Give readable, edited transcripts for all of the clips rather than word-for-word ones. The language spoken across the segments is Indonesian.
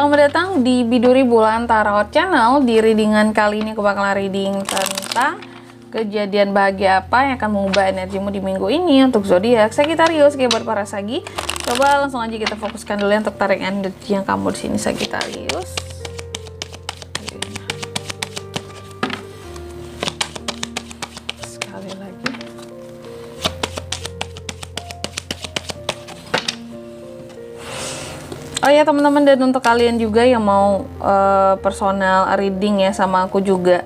selamat datang di Biduri Bulan Tarot Channel. Di readingan kali ini aku bakalan reading tentang kejadian bahagia apa yang akan mengubah energimu di minggu ini untuk zodiak Sagittarius. Kayak buat para Sagi, coba langsung aja kita fokuskan dulu ya untuk tarik energi yang kamu di sini Sagittarius. Sekali lagi. Oh ya teman-teman, dan untuk kalian juga yang mau personal reading ya sama aku juga,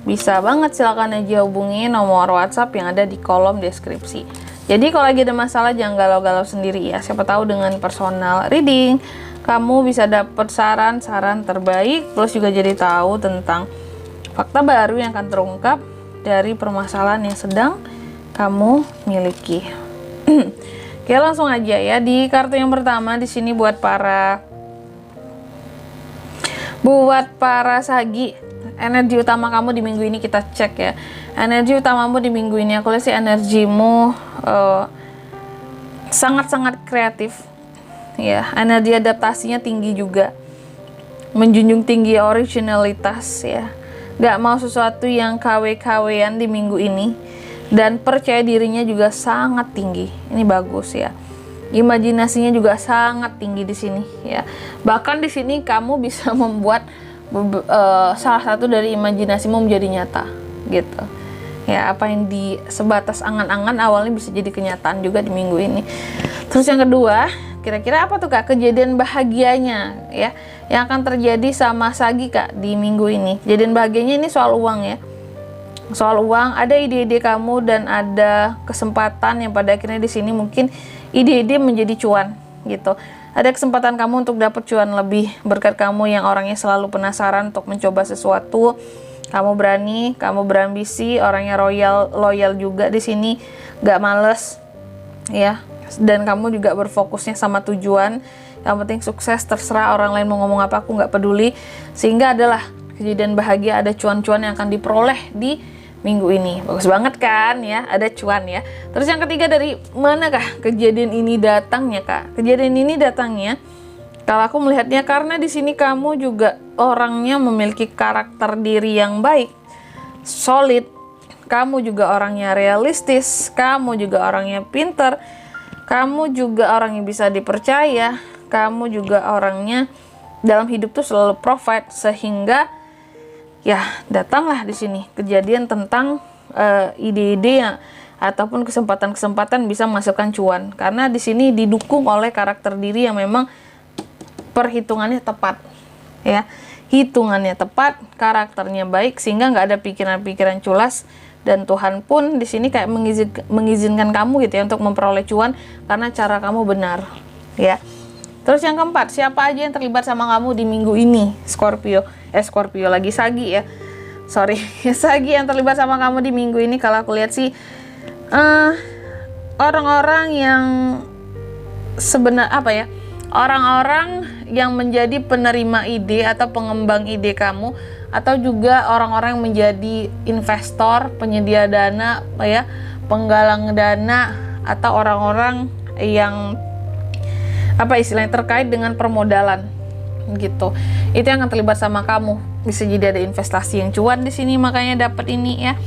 bisa banget silakan aja hubungi nomor WhatsApp yang ada di kolom deskripsi. Jadi kalau lagi ada masalah jangan galau-galau sendiri ya. Siapa tahu dengan personal reading kamu bisa dapet saran-saran terbaik, plus juga jadi tahu tentang fakta baru yang akan terungkap dari permasalahan yang sedang kamu miliki. Oke, langsung aja ya di kartu yang pertama di sini buat para Sagi, energi utama kamu di minggu ini kita cek ya. Energi utamamu di minggu ini aku lihat sih energimu sangat-sangat kreatif ya. Energi adaptasinya tinggi juga, menjunjung tinggi originalitas ya. Gak mau sesuatu yang KW-KW-an di minggu ini. Dan percaya dirinya juga sangat tinggi. Ini bagus ya. Imajinasinya juga sangat tinggi di sini ya. Bahkan di sini kamu bisa membuat salah satu dari imajinasimu menjadi nyata gitu. Ya, apa yang di sebatas angan-angan awalnya bisa jadi kenyataan juga di minggu ini. Terus yang kedua, kira-kira apa tuh Kak kejadian bahagianya ya yang akan terjadi sama Sagi Kak di minggu ini? Kejadian bahagianya ini soal uang ya. Soal uang, ada ide-ide kamu dan ada kesempatan yang pada akhirnya di sini mungkin ide-ide menjadi cuan gitu. Ada kesempatan kamu untuk dapat cuan lebih berkat kamu yang orangnya selalu penasaran untuk mencoba sesuatu. Kamu berani, kamu berambisi, orangnya loyal juga di sini, gak males ya. Dan kamu juga berfokusnya sama tujuan. Yang penting sukses, terserah orang lain mau ngomong apa, aku gak peduli. Sehingga adalah kejadian bahagia, ada cuan-cuan yang akan diperoleh di minggu ini. Bagus banget kan ya, ada cuan ya. Terus yang ketiga, dari manakah kejadian ini datangnya Kak? Kejadian ini datangnya, kalau aku melihatnya karena di sini kamu juga orangnya memiliki karakter diri yang baik, solid. Kamu juga orangnya realistis, kamu juga orangnya pinter, kamu juga orang yang bisa dipercaya, kamu juga orangnya dalam hidup tuh selalu provide, sehingga ya datanglah di sini kejadian tentang ide-ide yang ataupun kesempatan-kesempatan bisa menghasilkan cuan, karena di sini didukung oleh karakter diri yang memang perhitungannya tepat ya, hitungannya tepat, karakternya baik, sehingga nggak ada pikiran-pikiran culas. Dan Tuhan pun di sini kayak mengizinkan kamu gitu ya untuk memperoleh cuan karena cara kamu benar ya. Terus yang keempat, siapa aja yang terlibat sama kamu di minggu ini? Scorpio lagi Sagi ya. Sorry, Sagi yang terlibat sama kamu di minggu ini kalau aku lihat sih orang-orang yang orang-orang yang menjadi penerima ide atau pengembang ide kamu, atau juga orang-orang yang menjadi investor, penyedia dana ya, penggalang dana, atau orang-orang yang istilahnya terkait dengan permodalan gitu. Itu yang akan terlibat sama kamu. Bisa jadi ada investasi yang cuan di sini makanya dapat ini ya,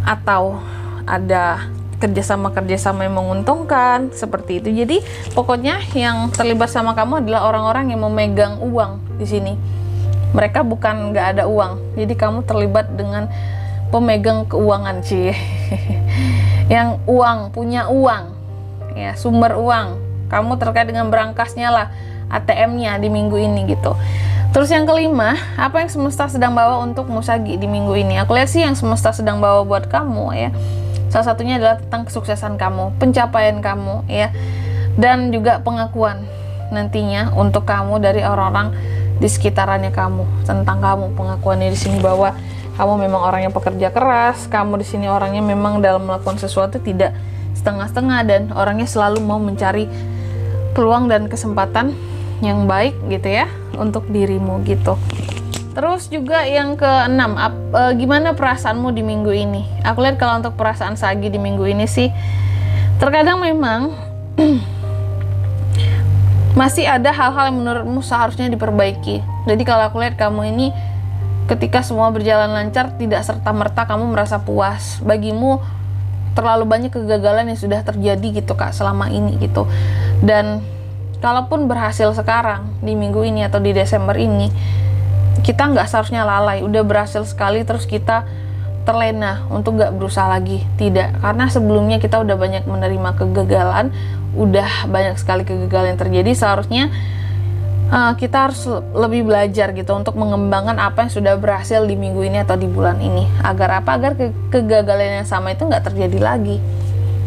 atau ada kerjasama yang menguntungkan seperti itu. Jadi pokoknya yang terlibat sama kamu adalah orang-orang yang memegang uang di sini. Mereka bukan nggak ada uang, jadi kamu terlibat dengan pemegang keuangan sih. Yang punya uang ya, sumber uang. Kamu terkait dengan berangkasnya lah ATM-nya di minggu ini gitu. Terus yang kelima, apa yang semesta sedang bawa untuk Sagi di minggu ini? Aku lihat sih yang semesta sedang bawa buat kamu ya, salah satunya adalah tentang kesuksesan kamu, pencapaian kamu ya, dan juga pengakuan nantinya untuk kamu dari orang-orang di sekitarannya kamu tentang kamu. Pengakuannya di sini bahwa kamu memang orang yang pekerja keras, kamu di sini orangnya memang dalam melakukan sesuatu tidak setengah-setengah, dan orangnya selalu mau mencari peluang dan kesempatan yang baik gitu ya untuk dirimu gitu. Terus juga yang keenam, gimana perasaanmu di minggu ini? Aku lihat kalau untuk perasaan Sagi di minggu ini sih terkadang memang masih ada hal-hal yang menurutmu seharusnya diperbaiki. Jadi kalau aku lihat kamu ini ketika semua berjalan lancar, tidak serta-merta kamu merasa puas. Bagimu terlalu banyak kegagalan yang sudah terjadi gitu Kak selama ini gitu. Dan kalaupun berhasil sekarang di minggu ini atau di Desember ini, kita nggak seharusnya lalai. Udah berhasil sekali terus kita terlena untuk nggak berusaha lagi. Tidak, karena sebelumnya kita udah banyak menerima kegagalan, udah banyak sekali kegagalan yang terjadi. Seharusnya kita harus lebih belajar gitu untuk mengembangkan apa yang sudah berhasil di minggu ini atau di bulan ini. Agar apa? Agar kegagalan yang sama itu nggak terjadi lagi.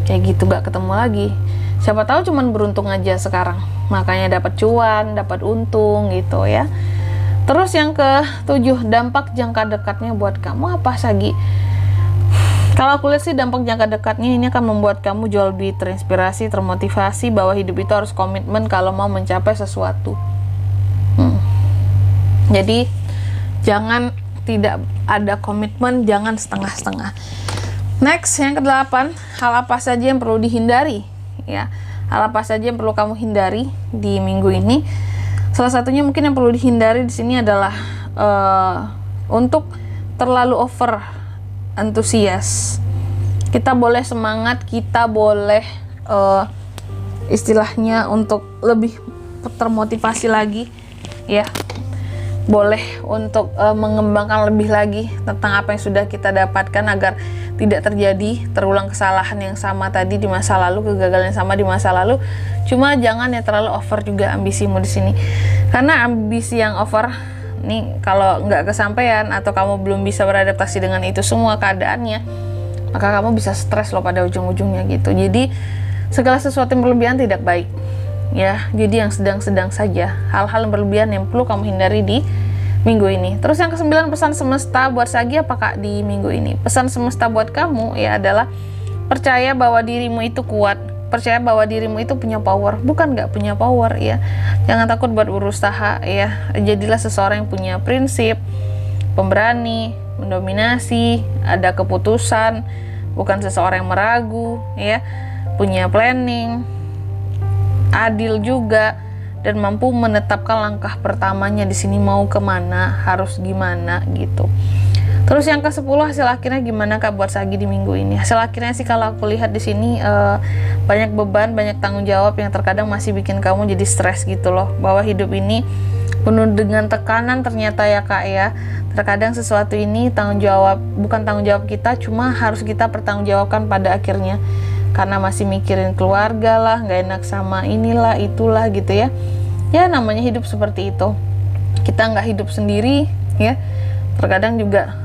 Kayak gitu, nggak ketemu lagi. Siapa tahu cuman beruntung aja sekarang, makanya dapat cuan, dapat untung gitu ya. Terus yang ke-7, dampak jangka dekatnya buat kamu apa Sagi? Kalau aku lihat sih dampak jangka dekatnya ini akan membuat kamu jauh lebih terinspirasi, termotivasi bahwa hidup itu harus komitmen kalau mau mencapai sesuatu. Jadi jangan tidak ada komitmen, jangan setengah-setengah. Next, yang ke-8, hal apa saja yang perlu dihindari ya. Hal apa saja yang perlu kamu hindari di minggu ini? Salah satunya mungkin yang perlu dihindari di sini adalah untuk terlalu over antusias. Kita boleh semangat, kita boleh istilahnya untuk lebih termotivasi lagi ya. Boleh untuk mengembangkan lebih lagi tentang apa yang sudah kita dapatkan agar tidak terjadi terulang kesalahan yang sama tadi di masa lalu, kegagalan yang sama di masa lalu. Cuma jangan ya terlalu over juga ambisimu di sini, karena ambisi yang over nih kalau nggak kesampaian atau kamu belum bisa beradaptasi dengan itu semua keadaannya, maka kamu bisa stres loh pada ujung-ujungnya gitu. Jadi segala sesuatu yang berlebihan tidak baik ya. Jadi yang sedang-sedang saja, hal-hal yang berlebihan yang perlu kamu hindari di minggu ini. Terus yang ke-9, pesan semesta buat Sagi apa Kak di minggu ini? Pesan semesta buat kamu ya adalah percaya bahwa dirimu itu kuat, percaya bahwa dirimu itu punya power, bukan nggak punya power ya. Jangan takut buat berusaha ya. Jadilah seseorang yang punya prinsip, pemberani, mendominasi, ada keputusan, bukan seseorang yang meragu ya. Punya planning, adil juga, dan mampu menetapkan langkah pertamanya di sini mau kemana, harus gimana gitu. Terus yang ke-10, hasil akhirnya gimana Kak buat Sagi di minggu ini? Hasil akhirnya sih kalau aku lihat di sini banyak beban, banyak tanggung jawab yang terkadang masih bikin kamu jadi stres gitu loh. Bahwa hidup ini penuh dengan tekanan ternyata ya Kak ya. Terkadang sesuatu ini bukan tanggung jawab kita, cuma harus kita pertanggungjawabkan pada akhirnya. Karena masih mikirin keluarga lah, gak enak sama inilah, itulah gitu ya. Ya namanya hidup seperti itu. Kita gak hidup sendiri ya. Terkadang juga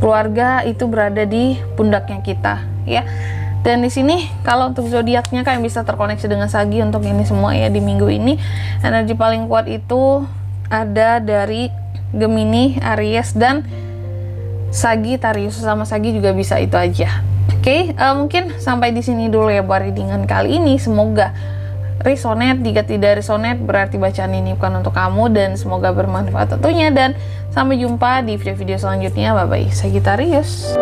keluarga itu berada di pundaknya kita ya. Dan di sini kalau untuk zodiaknya Kak yang bisa terkoneksi dengan Sagi untuk ini semua ya di minggu ini, energi paling kuat itu ada dari Gemini, Aries, dan Sagittarius. Sama Sagi juga bisa itu aja. Oke, mungkin sampai di sini dulu ya buat readingan kali ini. Semoga resonate. Jika tidak resonate berarti bacaan ini bukan untuk kamu, dan semoga bermanfaat tentunya. Dan sampai jumpa di video-video selanjutnya. Bye bye, Sagittarius.